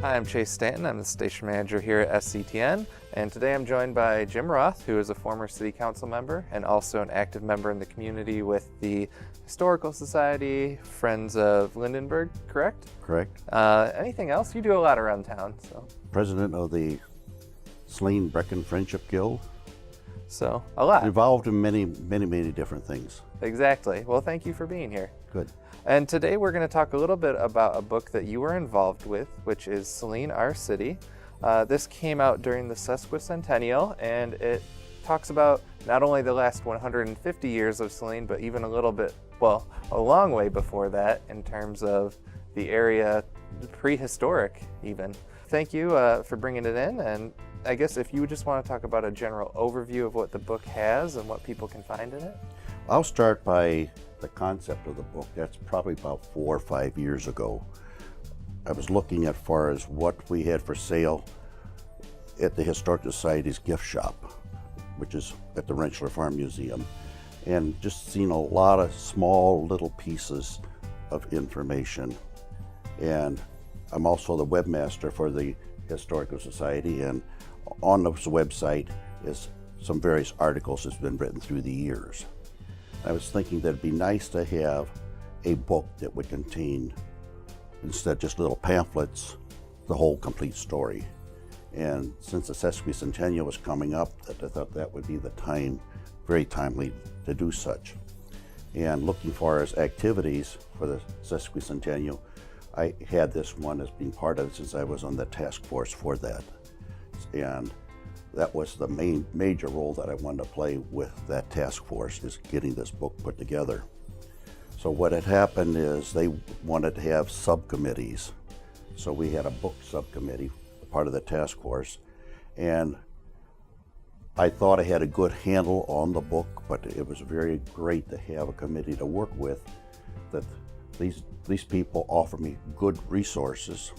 Hi, I'm Chase Stanton. I'm the station manager here at SCTN, and today I'm joined by Jim Roth, who is a former city council member and also an active member in the community with the Historical Society, Friends of Lindenberg, correct? Correct. Anything else? You do a lot around town, so. President of the Saline Brecken Friendship Guild. So, a lot. Involved in many different things. Exactly. Well, thank you for being here. Good. And today we're going to talk a little bit about a book that you were involved with, which is Saline, Our City. This came out during the sesquicentennial, and it talks about not only the last 150 years of Saline, but even a little bit, well, a long way before that in terms of the area prehistoric even. Thank you for bringing it in, and I guess if you just want to talk about a general overview of what the book has and what people can find in it. I'll start by the concept of the book. That's probably about 4 or 5 years ago. I was looking at far as what we had for sale at the Historical Society's gift shop, which is at the Rentschler Farm Museum, and just seen a lot of small little pieces of information. And I'm also the webmaster for the Historical Society, and on this website is some various articles that's been written through the years. I was thinking that it'd be nice to have a book that would contain, instead of just little pamphlets, the whole complete story. And since the sesquicentennial was coming up, I thought that would be the time, very timely to do such. And looking for as activities for the sesquicentennial, I had this one as being part of it since I was on the task force for that. And that was the major role that I wanted to play with that task force, is getting this book put together. So what had happened is they wanted to have subcommittees. So we had a book subcommittee, part of the task force, and I thought I had a good handle on the book, but it was very great to have a committee to work with, that these people offer me good resources,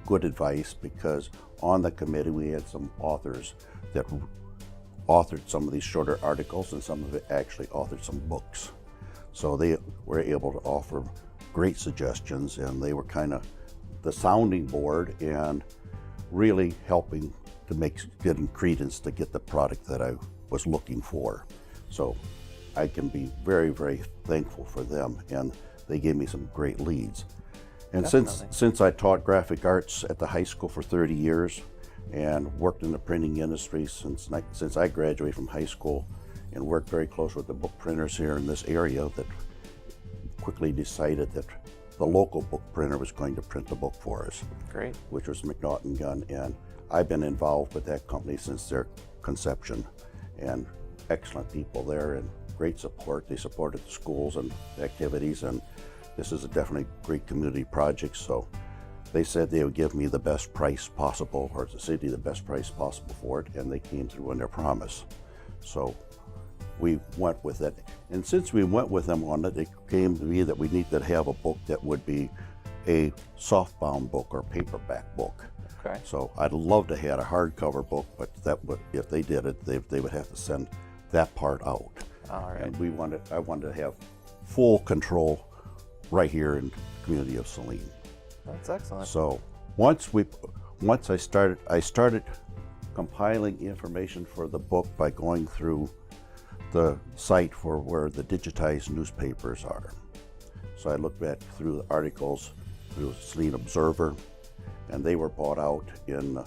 good advice, because on the committee we had some authors that authored some of these shorter articles, and some of it actually authored some books. So they were able to offer great suggestions, and they were kind of the sounding board and really helping to getting credence to get the product that I was looking for. So I can be very, very thankful for them, and they gave me some great leads. And since I taught graphic arts at the high school for 30 years and worked in the printing industry since I graduated from high school, and worked very close with the book printers here in this area, that quickly decided that the local book printer was going to print the book for us. Great. Which was McNaughton Gunn, and I've been involved with that company since their conception, and excellent people there and great support. They supported the schools and activities, and this is a definitely great community project. So they said they would give me the best price possible, or the city the best price possible for it, and they came through on their promise. So we went with it. And since we went with them on it, it came to me that we needed to have a book that would be a softbound book or paperback book. Okay. So I'd love to have a hardcover book, but if they did it, they would have to send that part out. All right. And I wanted to have full control right here in the community of Saline. That's excellent. So once I started compiling information for the book by going through the site for where the digitized newspapers are. So I looked back through the articles through Saline Observer, and they were bought out in the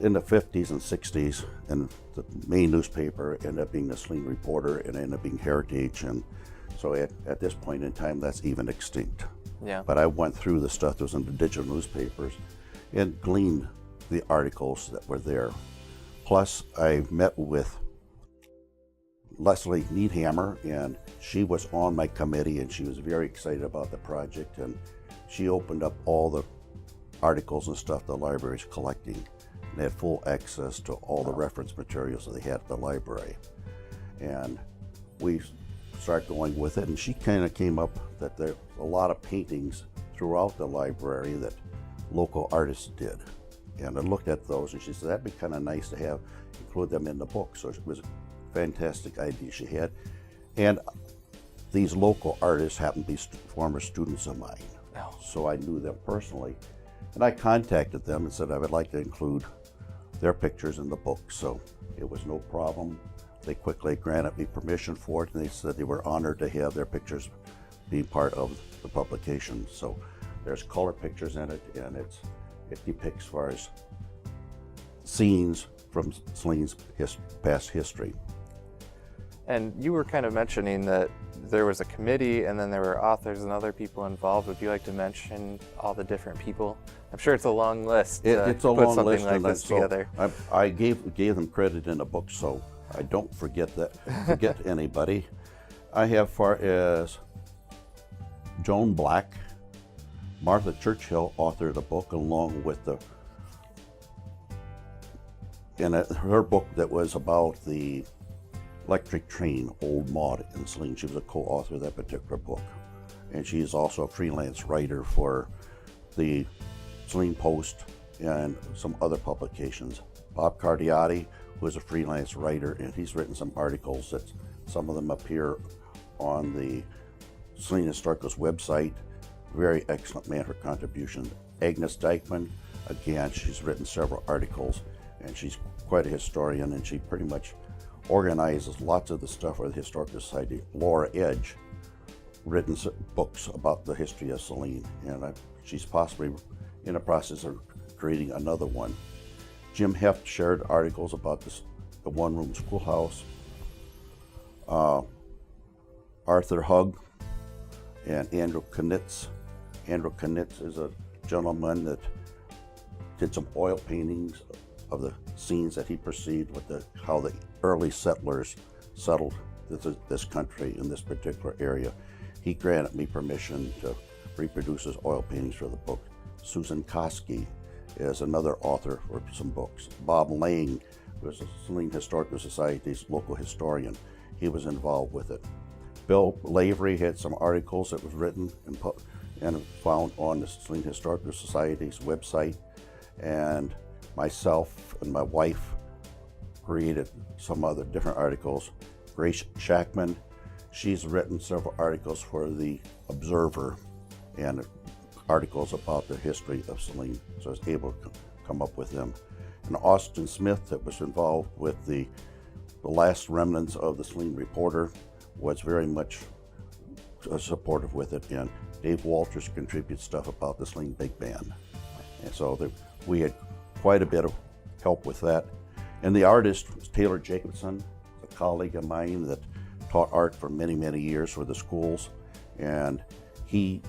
50s and 60s, and the main newspaper ended up being the Saline Reporter, and ended up being Heritage, and so at this point in time that's even extinct. Yeah. But I went through the stuff that was in the digital newspapers and gleaned the articles that were there. Plus I met with Leslie Needhammer, and she was on my committee, and she was very excited about the project, and she opened up all the articles and stuff the library's collecting, and they had full access to all the reference materials that they had at the library. And we started going with it, and she kind of came up that there were a lot of paintings throughout the library that local artists did. And I looked at those, and she said that'd be kind of nice to include them in the book. So it was fantastic idea she had. And these local artists happened to be former students of mine. Oh. So I knew them personally. And I contacted them and said I would like to include their pictures in the book. So it was no problem. They quickly granted me permission for it, and they said they were honored to have their pictures be part of the publication. So there's color pictures in it, and it depicts as far as scenes from Saline's past history. And you were kind of mentioning that there was a committee and then there were authors and other people involved. Would you like to mention all the different people? I'm sure it's a long list. It's a put long something list, like and this together. I gave them credit in the book, so I don't forget anybody. I have far as Joan Black, Martha Churchill authored a book along with her book that was about the electric train, Old Maud in Saline. She was a co-author of that particular book. And she is also a freelance writer for the Saline Post and some other publications. Bob Cardiati, who is a freelance writer, and he's written some articles that some of them appear on the Saline Historical's website. Very excellent man for contribution. Agnes Dykeman, again, she's written several articles, and she's quite a historian, and she pretty much organizes lots of the stuff for the Historical Society. Laura Edge, written books about the history of Saline, and she's possibly in the process of creating another one. Jim Heft shared articles about the one-room schoolhouse. Arthur Hugg and Andrew Knitz. Andrew Knitz is a gentleman that did some oil paintings of the scenes that he perceived with how the early settlers settled this country in this particular area. He granted me permission to reproduce his oil paintings for the book. Susan Koski is another author for some books. Bob Lang was the Saline Historical Society's local historian. He was involved with it. Bill Lavery had some articles that was written and found on the Saline Historical Society's website. And myself and my wife created some other different articles. Grace Shackman, she's written several articles for the Observer and articles about the history of Saline, so I was able to come up with them. And Austin Smith, that was involved with the last remnants of the Saline Reporter, was very much supportive with it. And Dave Walters contributed stuff about the Saline Big Band. And so we had quite a bit of help with that. And the artist was Taylor Jacobson, a colleague of mine that taught art for many, many years for the schools. And he,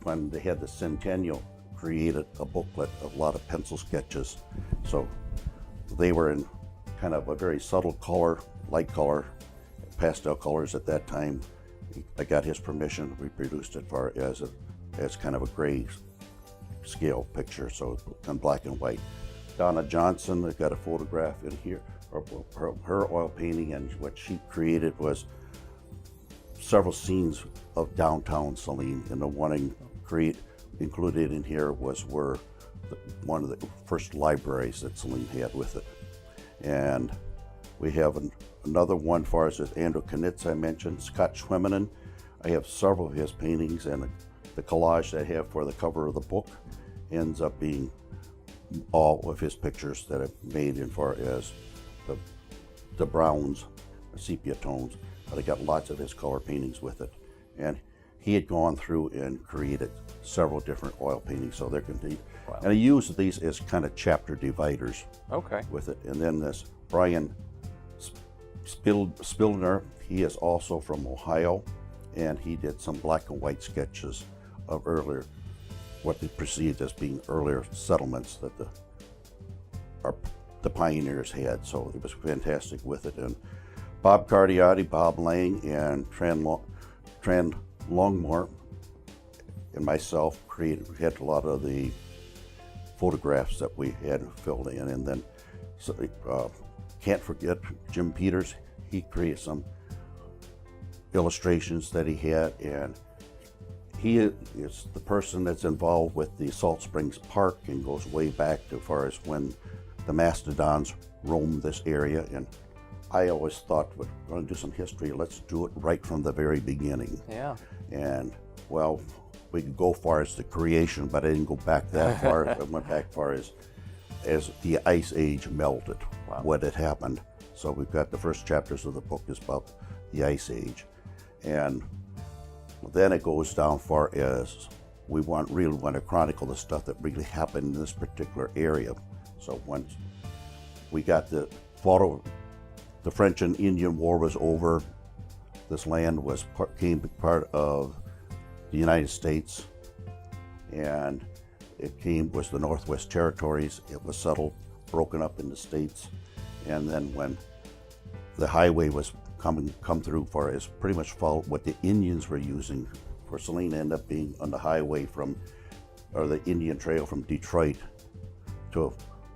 when they had the centennial, created a booklet of a lot of pencil sketches. So they were in kind of a very subtle color, light color, pastel colors at that time. I got his permission, reproduced it as kind of a gray scale picture, so in black and white. Donna Johnson, I got a photograph in here, her oil painting, and what she created was several scenes of downtown Saline, and the one included in here was one of the first libraries that Saline had with it. And we have another one as far as Andrew Knitz I mentioned, Scott Schweminen. I have several of his paintings, and the collage that I have for the cover of the book ends up being all of his pictures that I've made in far as the browns, the sepia tones, but I got lots of his color paintings with it. And he had gone through and created several different oil paintings, so they're complete. Wow. And I used these as kind of chapter dividers with it. And then this Brian Spildner, he is also from Ohio, and he did some black and white sketches of what they perceived as being earlier settlements that the pioneers had. So it was fantastic with it. And Bob Cardiati, Bob Lang, and Tran Longmore and myself had a lot of the photographs that we had filled in. And then can't forget Jim Peters. He created some illustrations that he had, and he is the person that's involved with the Salt Springs Park and goes way back to as far as when the mastodons roamed this area. And I always thought, we're going to do some history, let's do it right from the very beginning. Yeah. And well, we could go far as the creation, but I didn't go back that far. I went back far as the Ice Age melted, Wow. what had happened. So we've got the first chapters of the book is about the Ice Age. And then it goes down far as we really want to chronicle the stuff that really happened in this particular area. So once we got the French and Indian War was over, this land became part of the United States, and was the Northwest Territories. It was settled, broken up into states, and then when the highway was come through far as pretty much followed what the Indians were using for Saline, ended up being on the highway or the Indian Trail from Detroit to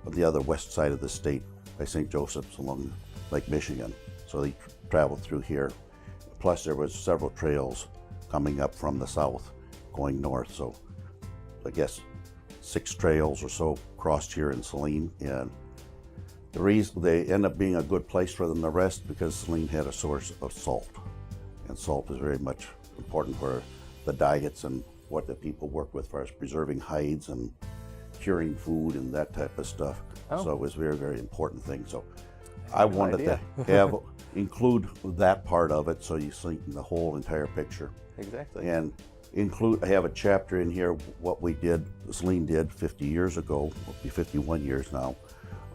the other west side of the state by St. Joseph's along Lake Michigan. So they traveled through here. Plus there was several trails coming up from the south going north. So I guess 6 trails or so crossed here in Saline, and the reason they end up being a good place for them to rest because Saline had a source of salt, and salt is very much important for the diets and what the people work with as far as preserving hides and curing food and that type of stuff. Oh. So it was a very, very important thing. So I wanted idea. to include that part of it so you see the whole entire picture. Exactly. And I have a chapter in here what Saline did 50 years ago, will be 51 years now,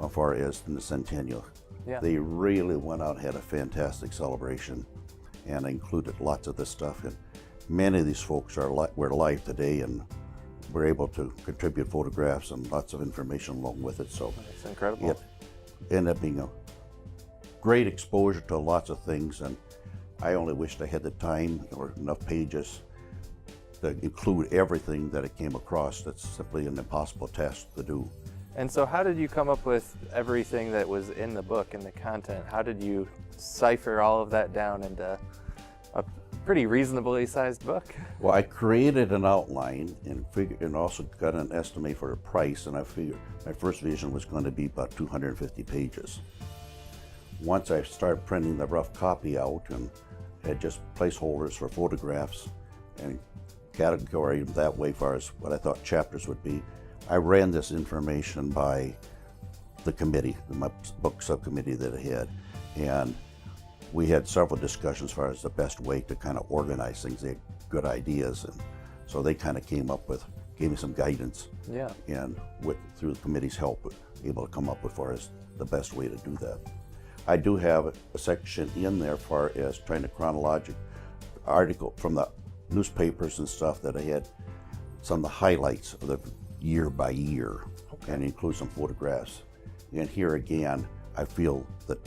as far as in the centennial. Yeah. They really went out and had a fantastic celebration and included lots of this stuff. And many of these folks were alive today and were able to contribute photographs and lots of information along with it. So That's incredible. it ended up being a great exposure to lots of things, and I only wished I had the time or enough pages to include everything that I came across. That's simply an impossible task to do. And so how did you come up with everything that was in the book and the content? How did you cipher all of that down into a pretty reasonably sized book? Well, I created an outline and also got an estimate for the price, and I figured my first vision was going to be about 250 pages. Once I started printing the rough copy out and had just placeholders for photographs and categorized that way as far as what I thought chapters would be, I ran this information by the committee, my book subcommittee that I had, and we had several discussions as far as the best way to kind of organize things. They had good ideas, and so they kind of gave me some guidance. Yeah. And through the committee's help, able to come up with far as the best way to do that. I do have a section in there far as trying to chronological article from the newspapers and stuff that I had some of the highlights of the year by year, and include some photographs. And here again, I feel that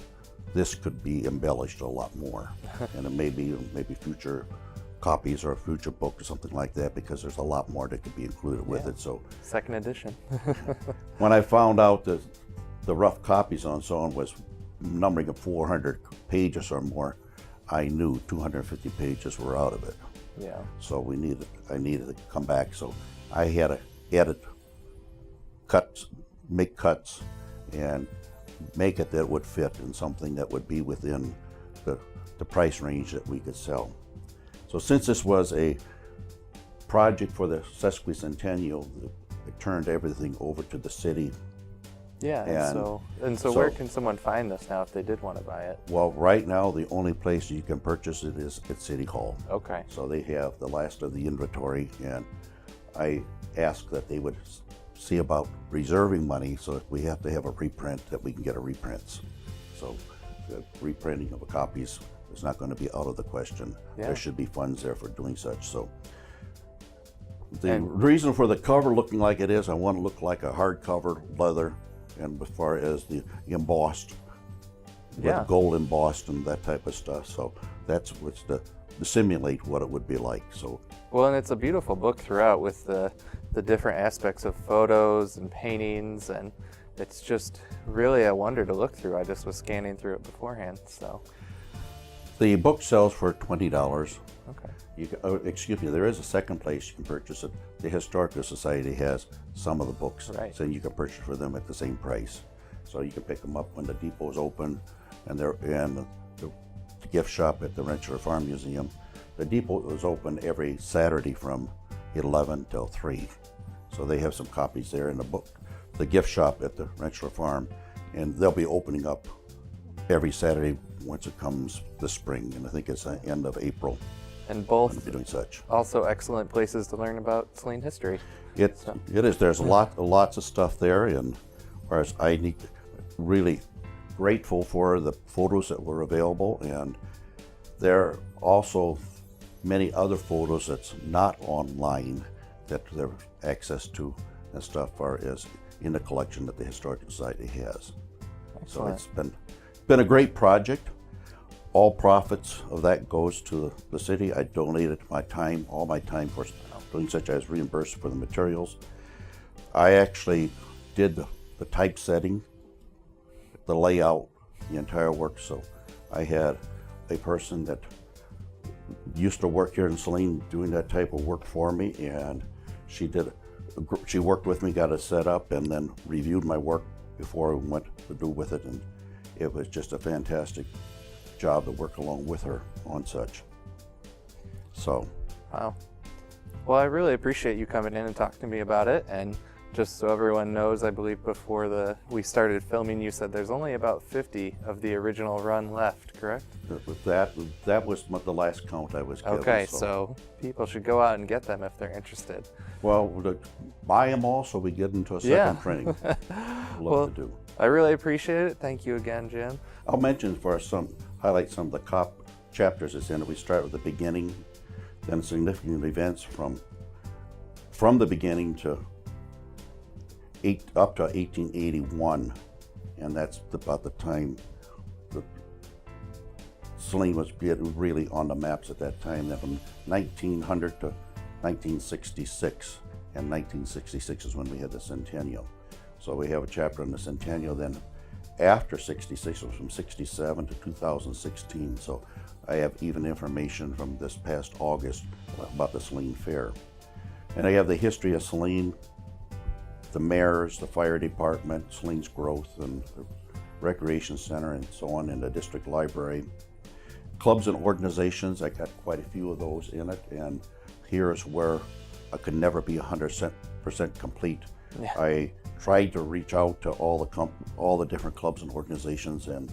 this could be embellished a lot more, and it maybe future copies or a future book or something like that, because there's a lot more that could be included with it. So Second edition. when I found out that the rough copies on so on was numbering of 400 pages or more, I knew 250 pages were out of it. Yeah. So I needed to come back. So I had to edit, make cuts, and make it that it would fit in something that would be within the price range that we could sell. So since this was a project for the sesquicentennial, it turned everything over to the city. Yeah. And so where can someone find this now if they did want to buy it? Well, right now the only place you can purchase it is at City Hall. Okay. So they have the last of the inventory, and I asked that they would see about reserving money so that we have to have a reprint, that we can get a reprints. So the reprinting of the copies is not going to be out of the question. Yeah. There should be funds there for doing such. So the reason for the cover looking like it is, I want to look like a hardcover leather, and as far as the embossed, with gold embossed and that type of stuff. So that's what's to simulate what it would be like. So well, and it's a beautiful book throughout with the different aspects of photos and paintings, and it's just really a wonder to look through. I just was scanning through it beforehand. So the book sells for $20. okay. Excuse me, there is a second place you can purchase it. The Historical Society has some of the books, Right. so you can purchase for them at the same price. So you can pick them up when the depot is open, and the gift shop at the Rancho Farm Museum. The depot is open every Saturday from 11 till 3. So they have some copies there in the book, the gift shop at the Rentschler Farm, and they'll be opening up every Saturday once it comes this spring, and I think it's the end of April. And We'll both be doing such. also excellent places to learn about Saline history. It is. There's lots of stuff there, and as far as I need, really grateful for the photos that were available, and there are also many other photos that's not online that there's access to and stuff far as in the collection that the Historical Society has. Excellent. So it's been a great project. All profits of that goes to the city. I donated my time, all my time for doing such as reimbursed for the materials. I actually did the typesetting, the layout, the entire work. So I had a person that used to work here in Saline doing that type of work for me, and she worked with me, got it set up, and then reviewed my work before we went to do with it, and it was just a fantastic job to work along with her on such. So, Wow. Well, I really appreciate you coming in and talking to me about it. And just so everyone knows, I believe before we started filming, you said there's only about 50 of the original run left, correct? with that was the last count I was given. Okay, so people should go out and get them if they're interested. Well, buy them all so we get into a second printing. Love to do. I really appreciate it. Thank you again, Jim. I'll mention highlight some of the chapters that's in it. We start with the beginning, then significant events from the beginning to up to 1881, and that's about the time that Saline was really on the maps at that time. Then from 1900 to 1966, and 1966 is when we had the centennial. So we have a chapter on the centennial. Then after 66, it was from 67 to 2016. So I have even information from this past August about the Saline Fair. And I have the history of Saline, the mayors, the fire department, Saline's growth, and the recreation center, and so on, in the district library. Clubs and organizations, I got quite a few of those in it, and here is where I could never be 100% complete. Yeah. I tried to reach out to all the different clubs and organizations, and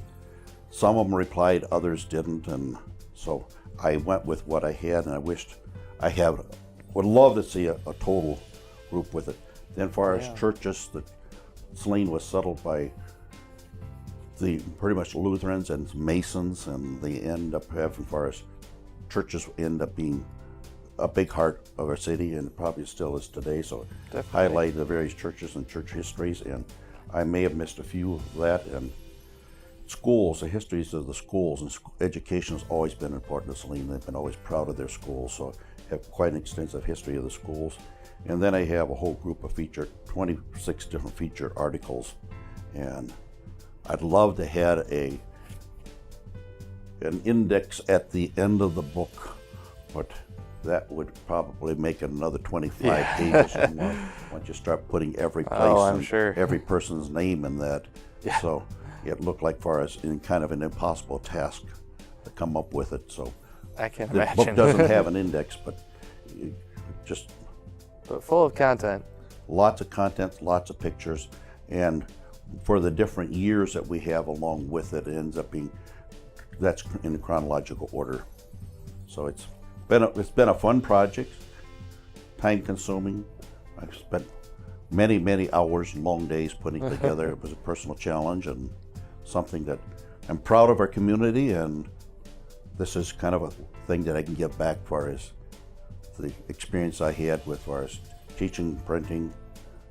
some of them replied, others didn't, and so I went with what I had, and I wished would love to see a total group with it. Then, as far as churches, Saline was settled by the pretty much Lutherans and Masons, and they end up having, as far as churches, end up being a big part of our city, and probably still is today. So highlight the various churches and church histories, and I may have missed a few of that. And schools, the histories of the schools, and education has always been important to Saline. They've been always proud of their schools, so I have quite an extensive history of the schools. And then I have a whole group of 26 different featured articles, and I'd love to have an index at the end of the book, but that would probably make it another 25 pages or more once you start putting every place every person's name in that. Yeah. So it looked like, far as in kind of an impossible task to come up with it. So I can the imagine. book doesn't have an index, but but full of content. Lots of content, lots of pictures, and for the different years that we have along with it, it ends up being, that's in chronological order. So it's been a fun project, time consuming. I've spent many hours and long days putting it together. It was a personal challenge and something that I'm proud of our community, and this is kind of a thing that I can give back, far as the experience I had with, far as teaching printing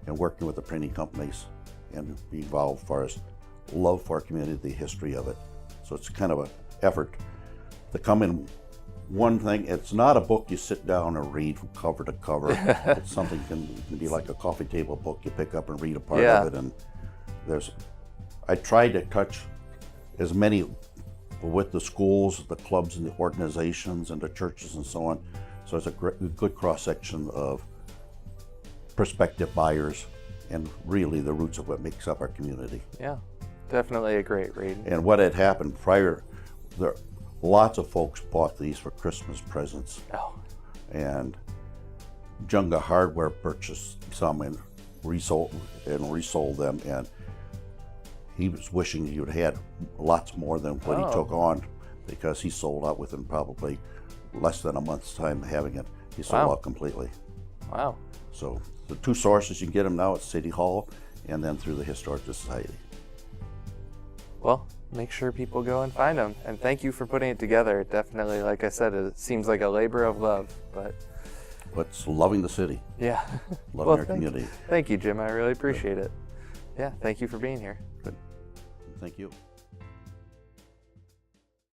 and working with the printing companies, and be involved, far as love for our community, the history of it. So it's kind of an effort to come in one thing. It's not a book you sit down and read from cover to cover. It's something can be like a coffee table book you pick up and read a part of it. And I tried to touch as many with the schools, the clubs, and the organizations, and the churches, and so on. So it's a good cross-section of prospective buyers, and really the roots of what makes up our community. Yeah, definitely a great read. And what had happened prior, lots of folks bought these for Christmas presents. Oh. And Junga Hardware purchased some and resold them, and he was wishing he would have had lots more than what he took on, because he sold out within probably less than a month's time of having it. He sold out completely. Wow. So the two sources, you can get them now at City Hall and then through the Historical Society. Well, make sure people go and find them. And thank you for putting it together. It definitely, like I said, it seems like a labor of love, but it's loving the city. Yeah. Loving our community. Thank you, Jim. I really appreciate it. Yeah, thank you for being here. Good. Thank you.